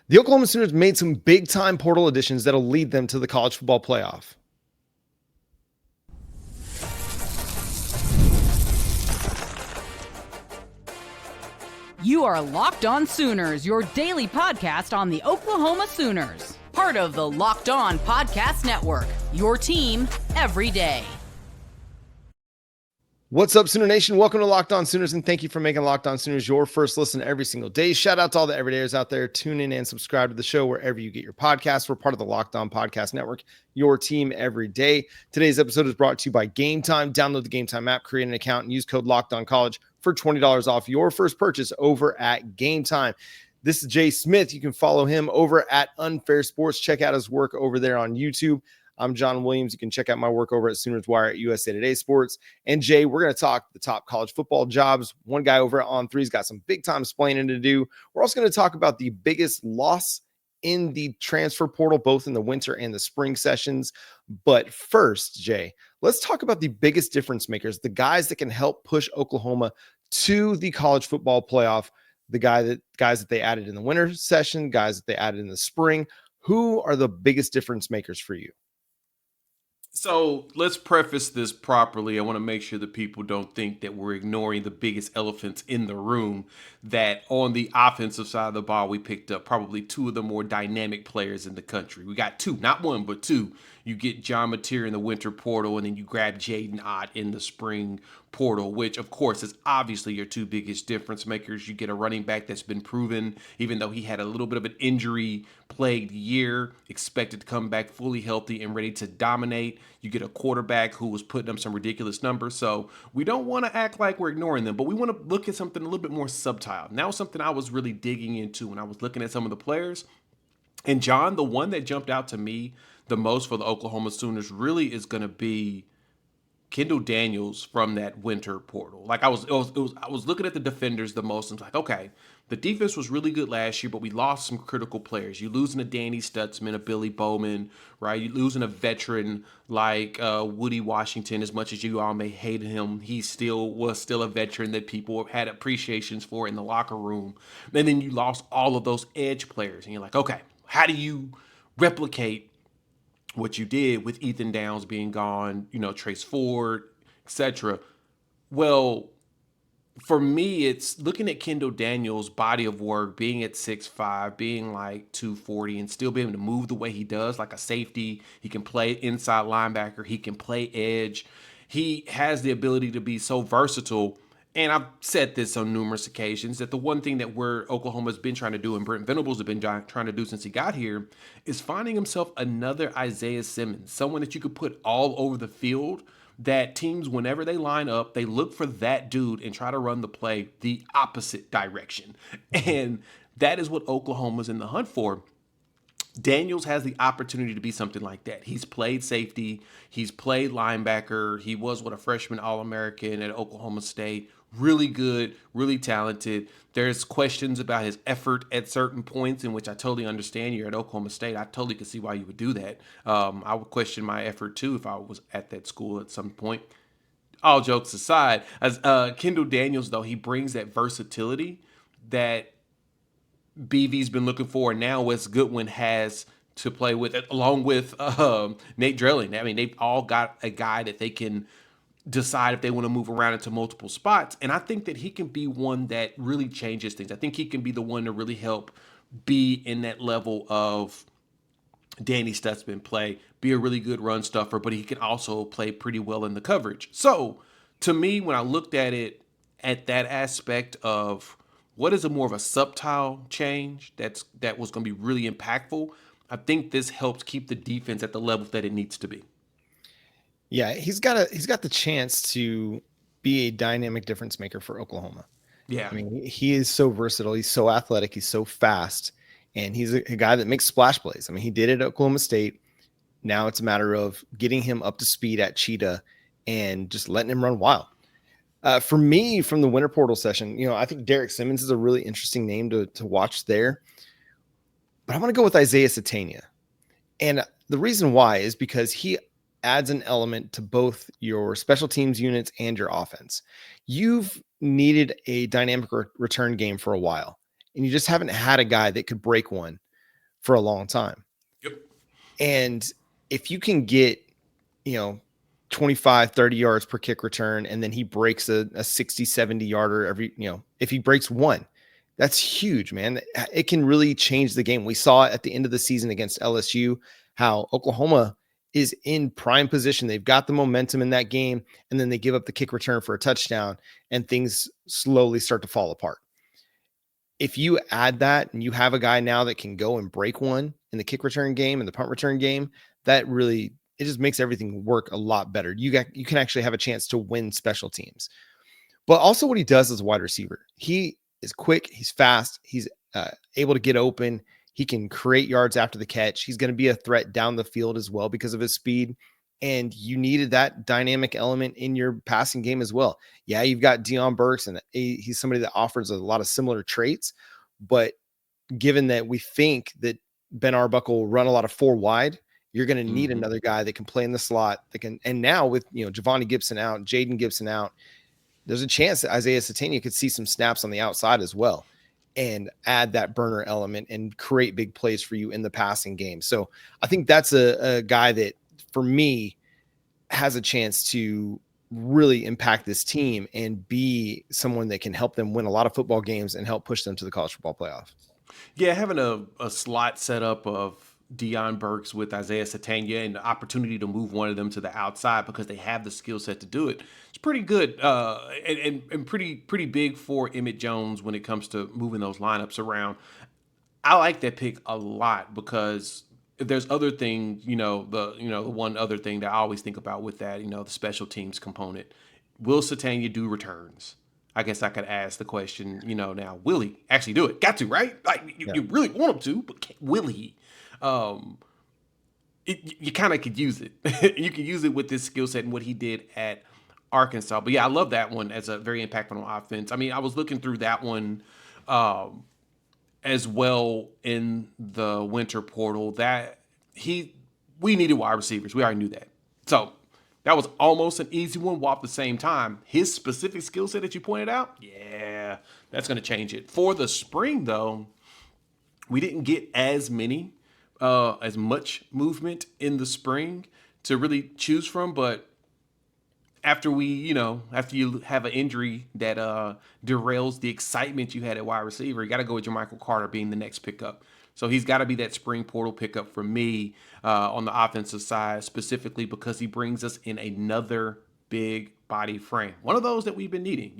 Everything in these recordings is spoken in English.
The Oklahoma Sooners made some big-time portal additions that'll lead them to the college football playoff. You are Locked On Sooners, your daily podcast on the Oklahoma Sooners. Part of the Locked On Podcast Network, your team every day. What's up, Sooner Nation? Welcome to Locked On Sooners, and thank you for making Locked On Sooners your first listen every single day. Shout out to all the everydayers out there. Tune in and subscribe to the show wherever you get your podcasts. We're part of the Locked On Podcast Network, your team every day. Today's episode is brought to you by Game Time. Download the Game Time app, create an account, and use code LOCKEDONCollege for $20 off your first purchase over at Game Time. This is Jay Smith. You can follow him over at Unfair Sports. Check out his work over there on YouTube. I'm John Williams. You can check out my work over at Sooners Wire at USA Today Sports. And Jay, we're going to talk the top college football jobs. One guy over at On3's got some big time explaining to do. We're also going to talk about the biggest loss in the transfer portal, both in the winter and the spring sessions. But first, Jay, let's talk about the biggest difference makers, the guys that can help push Oklahoma to the college football playoff, guys that they added in the winter session, guys that they added in the spring. Who are the biggest difference makers for you? So let's preface this properly. I want to make sure that people don't think that we're ignoring the biggest elephants in the room, that on the offensive side of the ball, we picked up probably two of the more dynamic players in the country. We got two, not one, but two. You get John Mateer in the winter portal, and then you grab Jaden Ott in the spring portal, which, of course, is obviously your two biggest difference makers. You get a running back that's been proven, even though he had a little bit of an injury-plagued year, expected to come back fully healthy and ready to dominate. You get a quarterback who was putting up some ridiculous numbers. So we don't want to act like we're ignoring them, but we want to look at something a little bit more subtle. Now, something I was really digging into when I was looking at some of the players. And John, the one that jumped out to me the most for the Oklahoma Sooners really is going to be Kendall Daniels from that winter portal. Like I was looking at the defenders the most and was like, okay, the defense was really good last year, but we lost some critical players. You're losing a Danny Stutzman, a Billy Bowman, right? You're losing a veteran like Woody Washington. As much as you all may hate him, he was still a veteran that people had appreciations for in the locker room. And then you lost all of those edge players, and you're like, okay, how do you replicate what you did with Ethan Downs being gone, Trace Ford, etc. Well, for me, it's looking at Kendall Daniels' body of work, being at 6'5", being like 240, and still being able to move the way he does, like a safety. He can play inside linebacker. He can play edge. He has the ability to be so versatile. And I've said this on numerous occasions, that the one thing that Oklahoma's been trying to do, and Brent Venables have been trying to do since he got here, is finding himself another Isaiah Simmons, someone that you could put all over the field, that teams, whenever they line up, they look for that dude and try to run the play the opposite direction. And that is what Oklahoma's in the hunt for. Daniels has the opportunity to be something like that. He's played safety. He's played linebacker. He was a freshman All-American at Oklahoma State. Really good, really talented. There's questions about his effort at certain points, in which I totally understand. You're at Oklahoma State. I totally could see why you would do that. I would question my effort too if I was at that school at some point. All jokes aside, as Kendall Daniels, though, he brings that versatility that BV's been looking for, and now Wes Goodwin has to play with, along with Nate Drilling. I mean, they've all got a guy that they can decide if they want to move around into multiple spots. And I think that he can be one that really changes things. I think he can be the one to really help be in that level of Danny Stutzman play, be a really good run stuffer, but he can also play pretty well in the coverage. So to me, when I looked at it at that aspect of what is a more of a subtle change that was going to be really impactful, I think this helps keep the defense at the level that it needs to be. Yeah, he's got the chance to be a dynamic difference maker for Oklahoma. Yeah. I mean, he is so versatile. He's so athletic. He's so fast. And he's a guy that makes splash plays. I mean, he did it at Oklahoma State. Now it's a matter of getting him up to speed at Cheetah and just letting him run wild. For me, from the winter portal session, I think Derek Simmons is a really interesting name to watch there. But I want to go with Isaiah Satenia. And the reason why is because he adds an element to both your special teams units and your offense. You've needed a dynamic return game for a while, and you just haven't had a guy that could break one for a long time. Yep. And if you can get, 25, 30 yards per kick return, and then he breaks a 60, 70 yarder every, if he breaks one, that's huge, man. It can really change the game. We saw at the end of the season against LSU how Oklahoma is in prime position. They've got the momentum in that game, and then they give up the kick return for a touchdown, and things slowly start to fall apart. If you add that and you have a guy now that can go and break one in the kick return game and the punt return game, that really, it just makes everything work a lot better. You can actually have a chance to win special teams. But also what he does as a wide receiver, he is quick, he's fast, he's able to get open, he can create yards after the catch. He's going to be a threat down the field as well because of his speed. And you needed that dynamic element in your passing game as well. Yeah, you've got Deion Burks, and he's somebody that offers a lot of similar traits. But given that we think that Ben Arbuckle will run a lot of four wide, you're going to need another guy that can play in the slot. That can, and now with Javonte Gibson out, Jaden Gibson out, there's a chance that Isaiah Satenia could see some snaps on the outside as well, and add that burner element and create big plays for you in the passing game. So I think that's a guy that, for me, has a chance to really impact this team and be someone that can help them win a lot of football games and help push them to the college football playoff. Yeah, having a slot setup of Deion Burks with Isaiah Satenia and the opportunity to move one of them to the outside because they have the skill set to do it, it's pretty good and pretty big for Emmett Jones when it comes to moving those lineups around. I like that pick a lot because there's other things, the one other thing that I always think about with that, the special teams component. Will Satenia do returns? I guess I could ask the question, now, will he actually do it? Got to, right? Like you really want him to, but will he? You kind of could use it. You could use it with this skill set and what he did at Arkansas. But yeah, I love that one as a very impactful on offense. I mean, I was looking through that one as well in the winter portal that we needed wide receivers. We already knew that. So that was almost an easy one, while at the same time, his specific skill set that you pointed out, yeah, that's going to change it. For the spring, though, we didn't get as much movement in the spring to really choose from. But after you have an injury that derails the excitement you had at wide receiver, you got to go with Jermichael Carter being the next pickup. So he's got to be that spring portal pickup for me on the offensive side, specifically because he brings us in another big body frame. One of those that we've been needing.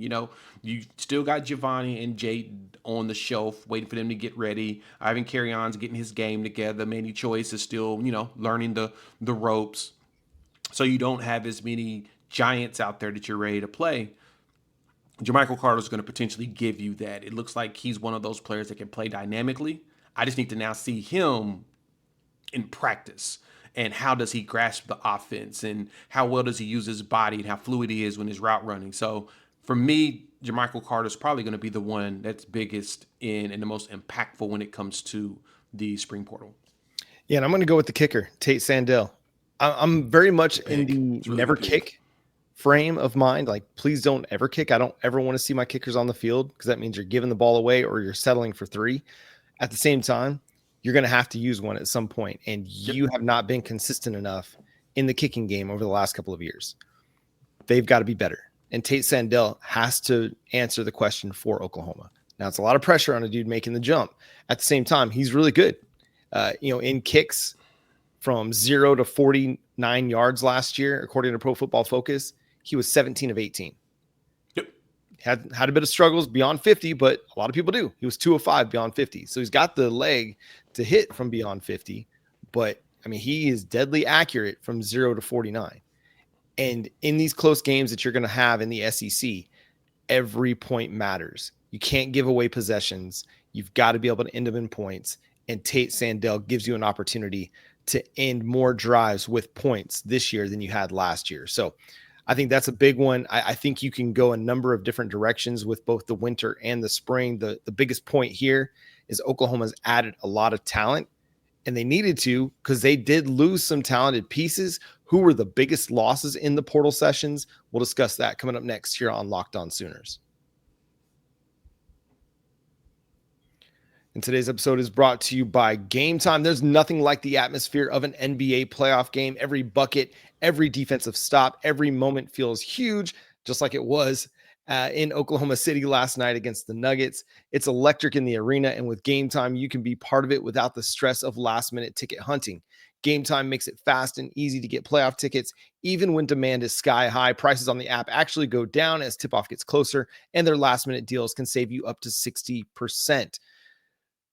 You still got Giovanni and Jaden on the shelf waiting for them to get ready. Ivan Carrion's getting his game together. Manny Choice is still, learning the ropes. So you don't have as many giants out there that you're ready to play. Jermichael Carter is going to potentially give you that. It looks like he's one of those players that can play dynamically. I just need to now see him in practice. And how does he grasp the offense? And how well does he use his body? And how fluid he is when he's route running? So for me, Jermichael Carter is probably going to be the one that's biggest and the most impactful when it comes to the spring portal. Yeah, and I'm going to go with the kicker, Tate Sandell. I'm very much in the really never kick frame of mind. Like, please don't ever kick. I don't ever want to see my kickers on the field because that means you're giving the ball away or you're settling for three. At the same time, you're going to have to use one at some point, and you have not been consistent enough in the kicking game over the last couple of years. They've got to be better, and Tate Sandell has to answer the question for Oklahoma. Now, it's a lot of pressure on a dude making the jump. At the same time, he's really good. In kicks from 0 to 49 yards last year, according to Pro Football Focus, he was 17 of 18. Had a bit of struggles beyond 50, but a lot of people do. He was 2 of 5 beyond 50. So he's got the leg to hit from beyond 50, but I mean, he is deadly accurate from 0 to 49. And in these close games that you're going to have in the SEC, every point matters. You can't give away possessions. You've got to be able to end them in points. And Tate Sandell gives you an opportunity to end more drives with points this year than you had last year. So I think that's a big one. I think you can go a number of different directions with both the winter and the spring. The biggest point here is Oklahoma's added a lot of talent, and they needed to because they did lose some talented pieces. Who were the biggest losses in the portal sessions? We'll discuss that coming up next here on Locked On Sooners. And today's episode is brought to you by Game Time. There's nothing like the atmosphere of an NBA playoff game. Every bucket, every defensive stop, every moment feels huge, just like it was in Oklahoma City last night against the Nuggets. It's electric in the arena, and with Game Time, you can be part of it without the stress of last-minute ticket hunting. Game Time makes it fast and easy to get playoff tickets, even when demand is sky high. Prices on the app actually go down as tip-off gets closer, and their last-minute deals can save you up to 60%.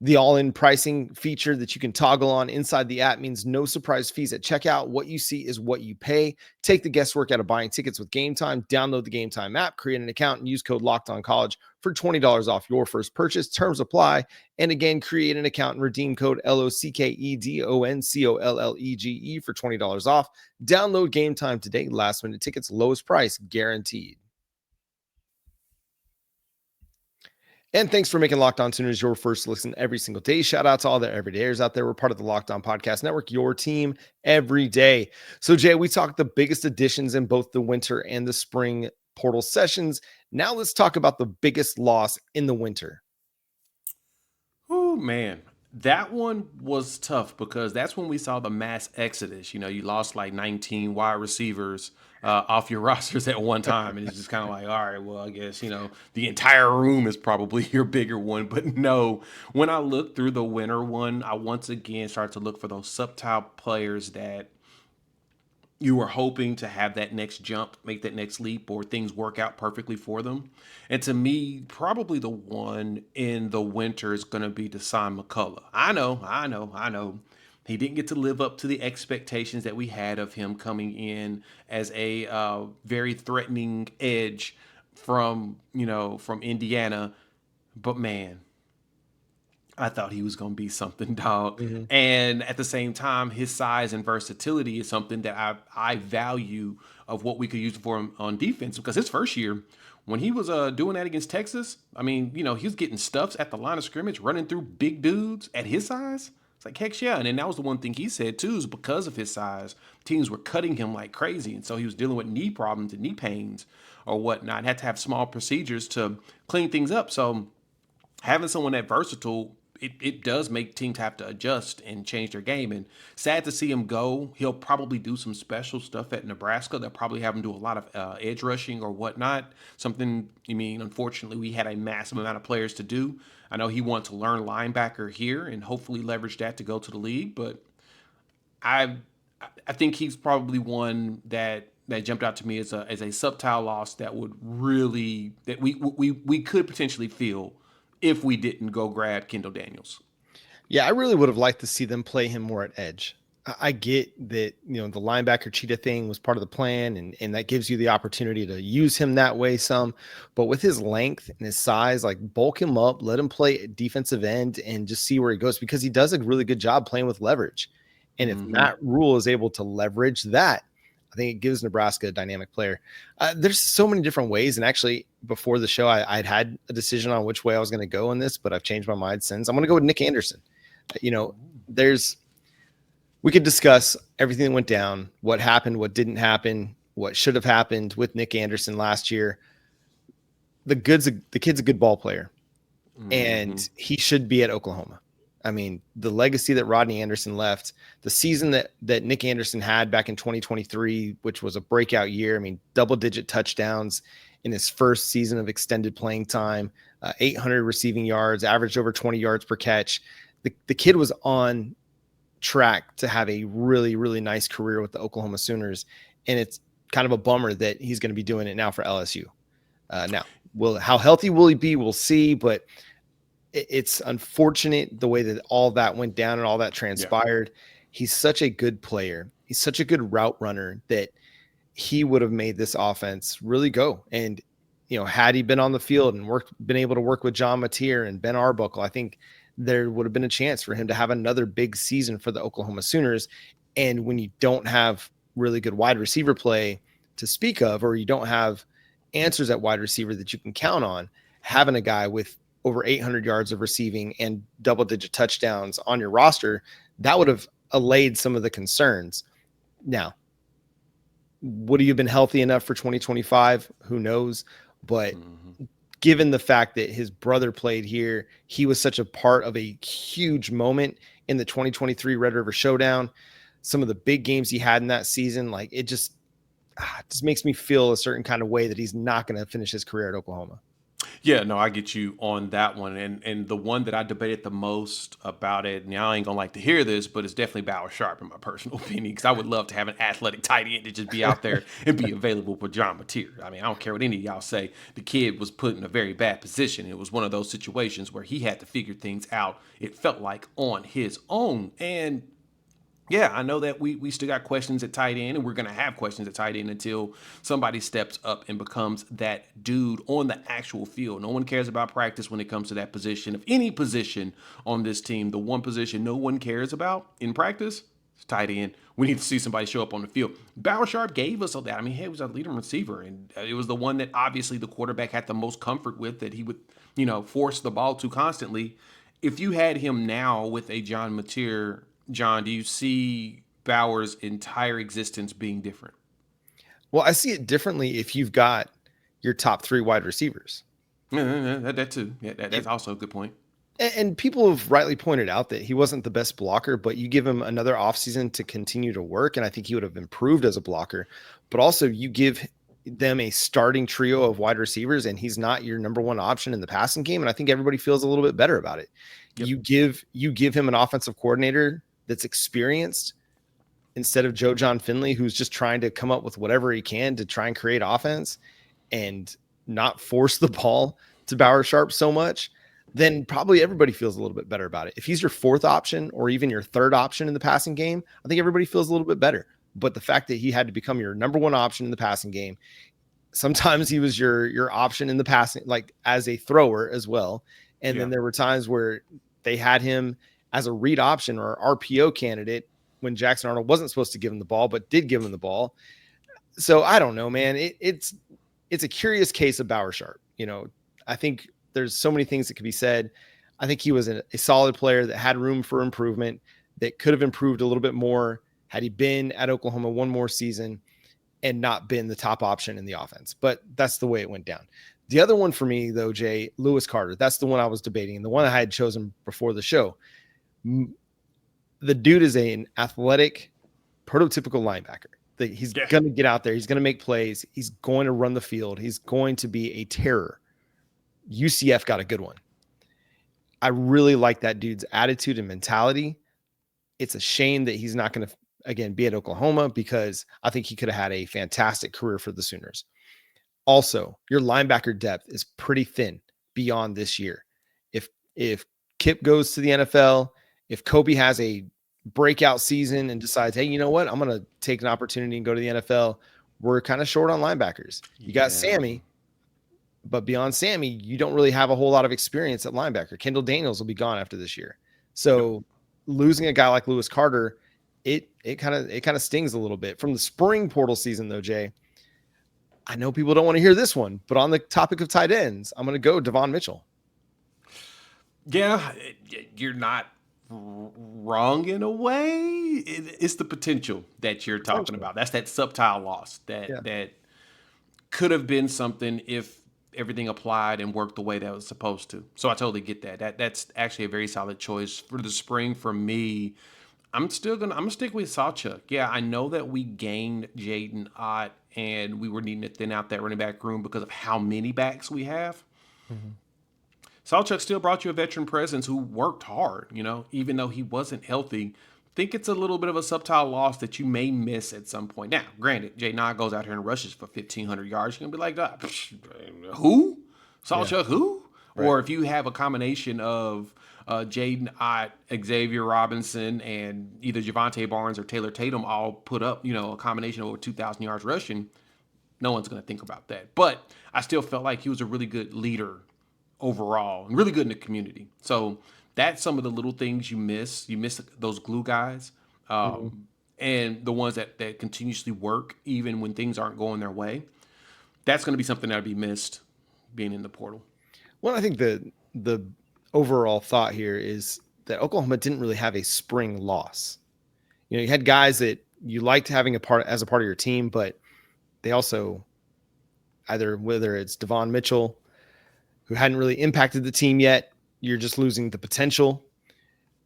The all-in pricing feature that you can toggle on inside the app means no surprise fees at checkout. What you see is what you pay. Take the guesswork out of buying tickets with Game Time. Download the Game Time app, create an account, and use code LOCKEDONCollege for $20 off your first purchase. Terms apply. And again, create an account and redeem code LOCKEDONCOLLEGE for $20 off. Download Game Time today. Last-minute tickets, lowest price guaranteed. And thanks for making Locked On Sooners your first listen every single day. Shout out to all the everydayers out there. We're part of the Locked On Podcast Network, your team every day. So, Jay, we talked the biggest additions in both the winter and the spring portal sessions. Now let's talk about the biggest loss in the winter. Oh, man. That one was tough because that's when we saw the mass exodus. You lost like 19 wide receivers off your rosters at one time. And it's just kind of like, all right, well, I guess, the entire room is probably your bigger one. But no, when I look through the winter one, I once again start to look for those subtle players that you were hoping to have that next jump, make that next leap, or things work out perfectly for them. And to me, probably the one in the winter is going to be Desean McCulla. I know. He didn't get to live up to the expectations that we had of him coming in as a very threatening edge from Indiana. But man, I thought he was going to be something, dog. Mm-hmm. And at the same time, his size and versatility is something that I value of what we could use for him on defense. Because his first year, when he was doing that against Texas, I mean, he was getting stuffs at the line of scrimmage, running through big dudes at his size. It's like, heck yeah. And then that was the one thing he said, too, is because of his size, teams were cutting him like crazy. And so he was dealing with knee problems and knee pains or whatnot. Had to have small procedures to clean things up. So having someone that versatile, it does make teams have to adjust and change their game. And sad to see him go. He'll probably do some special stuff at Nebraska. They'll probably have him do a lot of edge rushing or whatnot. Unfortunately, we had a massive amount of players to do. I know he wants to learn linebacker here and hopefully leverage that to go to the league. But I think he's probably one that jumped out to me as a subtle loss that would really, that we could potentially feel if we didn't go grab Kendall Daniels. Yeah, I really would have liked to see them play him more at edge. I get that, the linebacker cheetah thing was part of the plan, and that gives you the opportunity to use him that way some. But with his length and his size, like, bulk him up, let him play defensive end, and just see where he goes, because he does a really good job playing with leverage. And if Matt Rule is able to leverage that, I think it gives Nebraska a dynamic player. There's so many different ways. And actually, before the show, I'd had a decision on which way I was going to go in this, but I've changed my mind since. I'm going to go with Nic Anderson. We could discuss everything that went down, what happened, what didn't happen, what should have happened with Nic Anderson last year. The kid's a good ball player, and he should be at Oklahoma. I mean, the legacy that Rodney Anderson left, the season that Nic Anderson had back in 2023, which was a breakout year. I mean, double-digit touchdowns in his first season of extended playing time, 800 receiving yards, averaged over 20 yards per catch. The kid was on track to have a really, really nice career with the Oklahoma Sooners, and it's kind of a bummer that he's going to be doing it now for LSU. Now, how healthy will he be? We'll see, but it's unfortunate the way that all that went down and all that transpired. Yeah. He's such a good player. He's such a good route runner that he would have made this offense really go. And, had he been on the field and been able to work with John Mateer and Ben Arbuckle, I think there would have been a chance for him to have another big season for the Oklahoma Sooners. And when you don't have really good wide receiver play to speak of, or you don't have answers at wide receiver that you can count on, having a guy with over 800 yards of receiving and double-digit touchdowns on your roster, that would have allayed some of the concerns. Now, would he have been healthy enough for 2025? Who knows? But given the fact that his brother played here, he was such a part of a huge moment in the 2023 Red River Showdown. Some of the big games he had in that season, like it just makes me feel a certain kind of way that he's not going to finish his career at Oklahoma. Yeah, no, I get you on that one. And the one that I debated the most about it, now I ain't gonna like to hear this, but it's definitely Bauer Sharp in my personal opinion, because I would love to have an athletic tight end to just be out there and be available for John Mateer. I mean, I don't care what any of y'all say. The kid was put in a very bad position. It was one of those situations where he had to figure things out, it felt like, on his own. And yeah, I know that we still got questions at tight end, and we're going to have questions at tight end until somebody steps up and becomes that dude on the actual field. No one cares about practice when it comes to that position. Of any position on this team, the one position no one cares about in practice is tight end. We need to see somebody show up on the field. Bauer Sharp gave us all that. I mean, he was our leading receiver, and it was the one that obviously the quarterback had the most comfort with, that he would, force the ball to constantly. If you had him now with a John Mateer, John, do you see Bauer's entire existence being different? Well, I see it differently if you've got your top 3 wide receivers. That too. Yeah, that's also a good point. And people have rightly pointed out that he wasn't the best blocker, but you give him another offseason to continue to work, and I think he would have improved as a blocker. But also you give them a starting trio of wide receivers, and he's not your number one option in the passing game, and I think everybody feels a little bit better about it. Yep. You give him an offensive coordinator that's experienced instead of Joe John Finley, who's just trying to come up with whatever he can to try and create offense and not force the ball to Bauer Sharp so much, then probably everybody feels a little bit better about it. If he's your 4th option or even your 3rd option in the passing game, I think everybody feels a little bit better. But the fact that he had to become your number one option in the passing game, sometimes he was your option in the passing, like as a thrower as well. And then there were times where they had him as a read option or RPO candidate when Jackson Arnold wasn't supposed to give him the ball, but did give him the ball. So I don't know, man. It's a curious case of Bauer Sharp. I think there's so many things that could be said. I think he was a solid player that had room for improvement, that could have improved a little bit more had he been at Oklahoma one more season and not been the top option in the offense. But that's the way it went down. The other one for me, though, Jay, Lewis Carter, that's the one I was debating, and the one I had chosen before the show. The dude is an athletic, prototypical linebacker. He's going to get out there. He's going to make plays. He's going to run the field. He's going to be a terror. UCF got a good one. I really like that dude's attitude and mentality. It's a shame that he's not going to, again, be at Oklahoma, because I think he could have had a fantastic career for the Sooners. Also, your linebacker depth is pretty thin beyond this year. If Kip goes to the NFL, if Kobe has a breakout season and decides, hey, you know what, I'm going to take an opportunity and go to the NFL, we're kind of short on linebackers. You got Sammy, but beyond Sammy, you don't really have a whole lot of experience at linebacker. Kendall Daniels will be gone after this year. So losing a guy like Lewis Carter, it kind of stings a little bit. From the spring portal season, though, Jay, I know people don't want to hear this one, but on the topic of tight ends, I'm going to go Devon Mitchell. Yeah, you're not wrong in a way. It's the potential that you're talking about. That's that subtle loss that could have been something if everything applied and worked the way that it was supposed to. So I totally get that. That's actually a very solid choice for the spring for me. I'm gonna stick with Sawchuk. Yeah, I know that we gained Jaden Ott and we were needing to thin out that running back room because of how many backs we have. Mm-hmm. Sawchuk still brought you a veteran presence who worked hard, even though he wasn't healthy. I think it's a little bit of a subtle loss that you may miss at some point. Now, granted, Jaden Ott goes out here and rushes for 1,500 yards. You're going to be like, who? Sawchuk, who? Right. Or if you have a combination of Jaden Ott, Xavier Robinson, and either Javante Barnes or Taylor Tatum all put up, a combination of over 2,000 yards rushing, no one's going to think about that. But I still felt like he was a really good leader overall and really good in the community. So that's some of the little things you miss. You miss those glue guys and the ones that continuously work even when things aren't going their way. That's going to be something that'll be missed being in the portal. Well, I think the overall thought here is that Oklahoma didn't really have a spring loss. You had guys that you liked having as a part of your team, but they also whether it's Devon Mitchell, who hadn't really impacted the team yet. You're just losing the potential.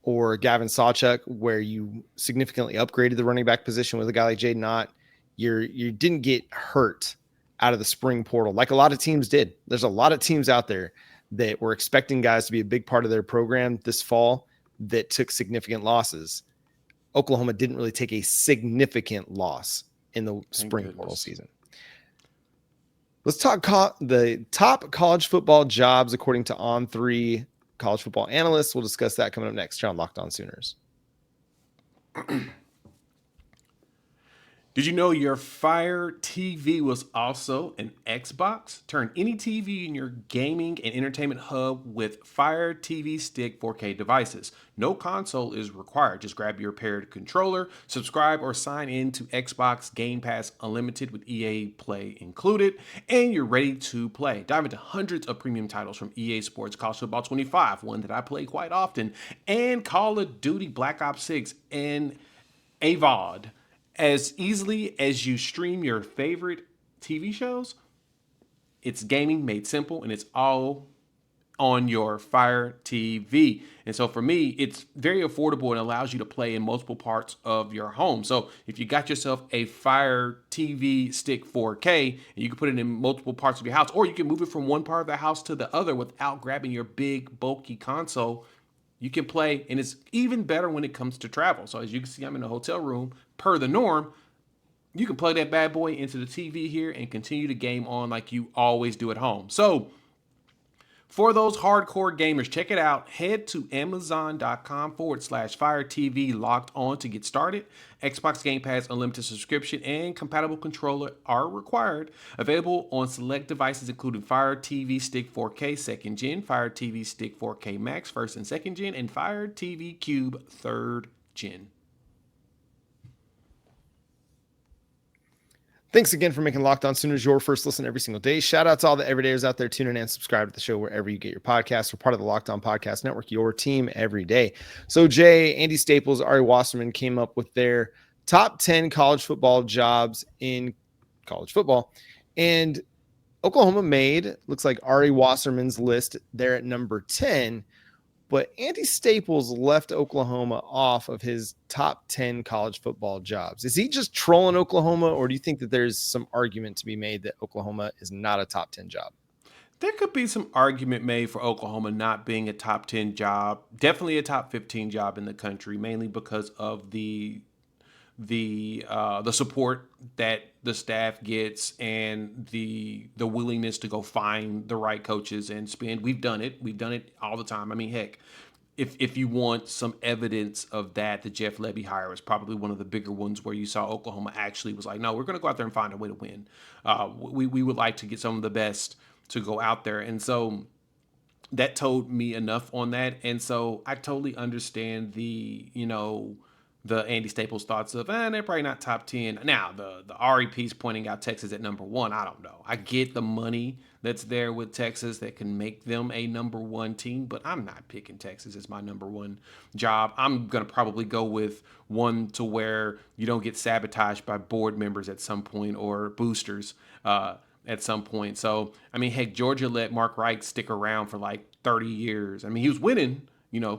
Or Gavin Sawchuk, where you significantly upgraded the running back position with a guy like Jaden Ott. You didn't get hurt out of the spring portal like a lot of teams did. There's a lot of teams out there that were expecting guys to be a big part of their program this fall that took significant losses. Oklahoma didn't really take a significant loss in the spring portal season. Let's talk the top college football jobs according to On3 college football analysts. We'll discuss that coming up next here on Locked On Sooners. Did you know your Fire TV was also an Xbox? Turn any TV in your gaming and entertainment hub with Fire TV Stick 4K devices. No console is required. Just grab your paired controller, subscribe or sign in to Xbox Game Pass Unlimited with EA Play included, and you're ready to play. Dive into hundreds of premium titles from EA Sports, College Football 25, one that I play quite often, and Call of Duty Black Ops 6 and AVOD. As easily as you stream your favorite TV shows, it's gaming made simple, and it's all on your Fire TV. And so for me, it's very affordable and allows you to play in multiple parts of your home. So if you got yourself a Fire TV Stick 4K, you can put it in multiple parts of your house, or you can move it from one part of the house to the other without grabbing your big, bulky console. You can play, and it's even better when it comes to travel. So as you can see, I'm in a hotel room per the norm. You can plug that bad boy into the TV here and continue to game on like you always do at home. So for those hardcore gamers, check it out. Head to Amazon.com/Fire TV Locked On to get started. Xbox Game Pass Unlimited subscription and compatible controller are required. Available on select devices including Fire TV Stick 4K 2nd Gen, Fire TV Stick 4K Max 1st and 2nd Gen, and Fire TV Cube 3rd Gen. Thanks again for making Locked On Sooners your first listen every single day. Shout out to all the everydayers out there tuning in and subscribe to the show wherever you get your podcasts. We're part of the Locked On Podcast Network, your team every day. So Jay, Andy Staples, Ari Wasserman came up with their top 10 college football jobs in college football. And Oklahoma made, looks like Ari Wasserman's list there at number 10. But Andy Staples left Oklahoma off of his top 10 college football jobs. Is he just trolling Oklahoma, or do you think that there's some argument to be made that Oklahoma is not a top 10 job? There could be some argument made for Oklahoma not being a top 10 job, definitely a top 15 job in the country, mainly because of the support that the staff gets and the willingness to go find the right coaches and spend. We've done it all the time. I mean, heck, if you want some evidence of that, the Jeff Lebby hire was probably one of the bigger ones where you saw Oklahoma actually was like, no, we're going to go out there and find a way to win. We would like to get some of the best to go out there. And so that told me enough on that. And so I totally understand the Andy Staples thoughts of, they're probably not top 10. Now, the Ari piece pointing out Texas at number 1, I don't know. I get the money that's there with Texas that can make them a number 1 team, but I'm not picking Texas as my number 1 job. I'm going to probably go with one to where you don't get sabotaged by board members at some point or boosters at some point. So, I mean, heck, Georgia let Mark Reich stick around for like 30 years. I mean, he was winning,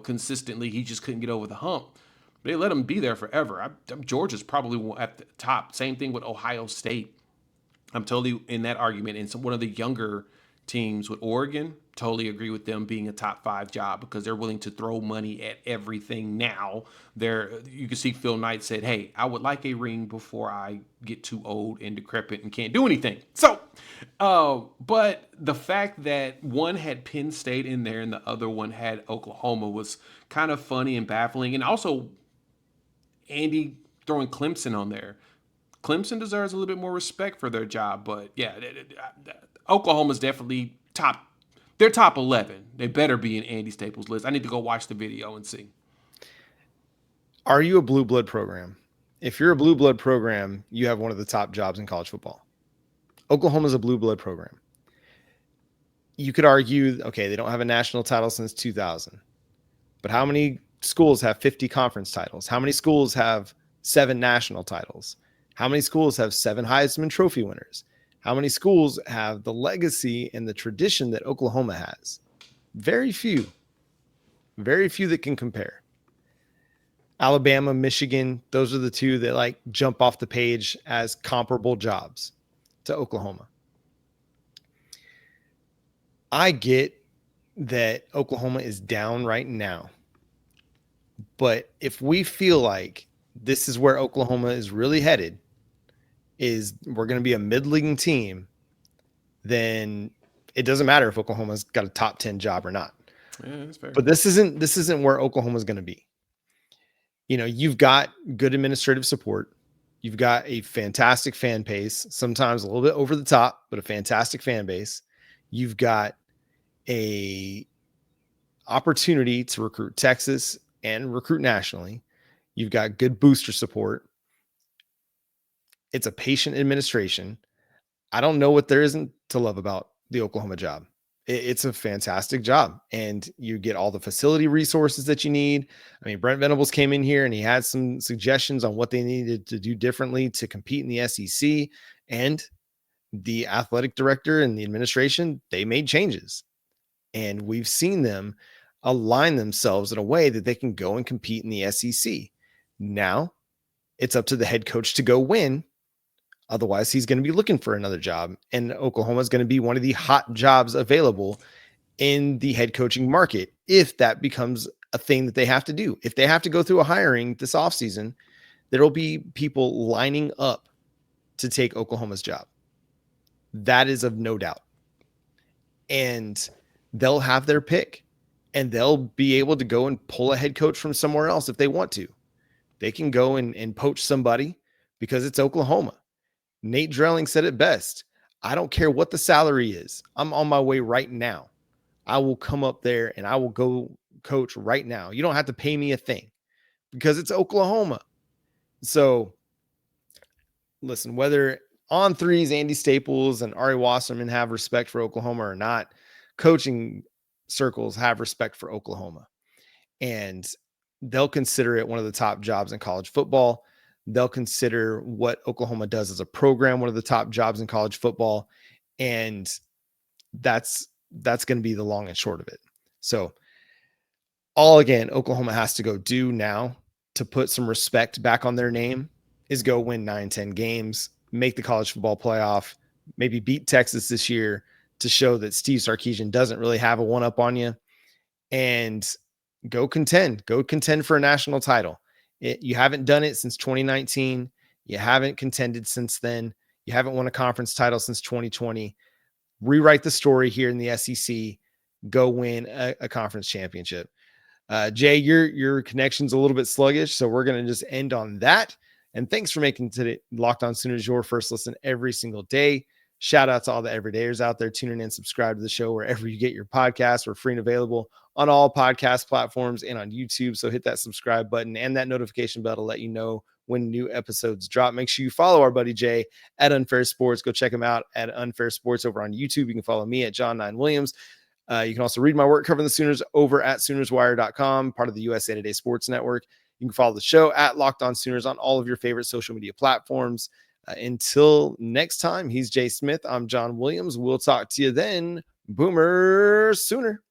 consistently. He just couldn't get over the hump. They let him be there forever. Georgia's probably at the top. Same thing with Ohio State. I'm totally in that argument. And so one of the younger teams with Oregon, totally agree with them being a top 5 job because they're willing to throw money at everything now. You can see Phil Knight said, hey, I would like a ring before I get too old and decrepit and can't do anything. So, but the fact that one had Penn State in there and the other one had Oklahoma was kind of funny and baffling. And also, Andy throwing Clemson on there. Clemson deserves a little bit more respect for their job, but yeah, Oklahoma's definitely top. They're top 11. They better be in Andy Staples' list. I need to go watch the video and see. Are you a blue blood program? If you're a blue blood program, you have one of the top jobs in college football. Oklahoma's a blue blood program. You could argue, okay, they don't have a national title since 2000, but how many schools have 50 conference titles? How many schools have 7 national titles? How many schools have 7 Heisman Trophy winners? How many schools have the legacy and the tradition that Oklahoma has? Very few that can compare. Alabama, Michigan, those are the two that like jump off the page as comparable jobs to Oklahoma. I get that Oklahoma is down right now, but if we feel like this is where Oklahoma is really headed, is we're going to be a mid-league team, then it doesn't matter if Oklahoma's got a top 10 job or not. Yeah, that's fair. But this isn't where Oklahoma's going to be. You know, you've got good administrative support. You've got a fantastic fan base, sometimes a little bit over the top, but a fantastic fan base. You've got a opportunity to recruit Texas and recruit nationally. You've got good booster support. It's a patient administration. I don't know what there isn't to love about the Oklahoma job. It's a fantastic job, and you get all the facility resources that you need. I mean, Brent Venables came in here and he had some suggestions on what they needed to do differently to compete in the SEC, and the athletic director and the administration, they made changes, and we've seen them align themselves in a way that they can go and compete in the SEC. Now it's up to the head coach to go win. Otherwise, he's going to be looking for another job, and Oklahoma is going to be one of the hot jobs available in the head coaching market if that becomes a thing that they have to do. If they have to go through a hiring this offseason, there will be people lining up to take Oklahoma's job. That is of no doubt. And they'll have their pick, and they'll be able to go and pull a head coach from somewhere else if they want to. They can go and poach somebody because it's Oklahoma. Nate Drelling said it best. I don't care what the salary is. I'm on my way right now. I will come up there and I will go coach right now. You don't have to pay me a thing because it's Oklahoma. So listen, whether on threes, Andy Staples and Ari Wasserman have respect for Oklahoma or not, coaching circles have respect for Oklahoma, and they'll consider it one of the top jobs in college football. They'll consider what Oklahoma does as a program one of the top jobs in college football. And that's going to be the long and short of it. So all, again, Oklahoma has to go do now to put some respect back on their name is go win 9-10 games, make the college football playoff, maybe beat Texas this year to show that Steve Sarkisian doesn't really have a one-up on you, and go contend for a national title. You haven't done it since 2019. You haven't contended since then. You haven't won a conference title since 2020. Rewrite the story here in the SEC. Go win a conference championship. Jay, your connection's a little bit sluggish, so we're going to just end on that. And thanks for making today Locked On Sooners your first listen every single day. Shout out to all the everydayers out there tuning in. Subscribe to the show wherever you get your podcasts. We're free and available on all podcast platforms and on YouTube. So hit that subscribe button and that notification bell to let you know when new episodes drop. Make sure you follow our buddy Jay at Unfair Sports. Go check him out at Unfair Sports over on YouTube. You can follow me at John 9 Williams. You can also read my work covering the Sooners over at SoonersWire.com, part of the USA Today Sports Network. You can follow the show at Locked On Sooners on all of your favorite social media platforms. Until next time, he's Jay Smith. I'm John Williams. We'll talk to you then. Boomer Sooner.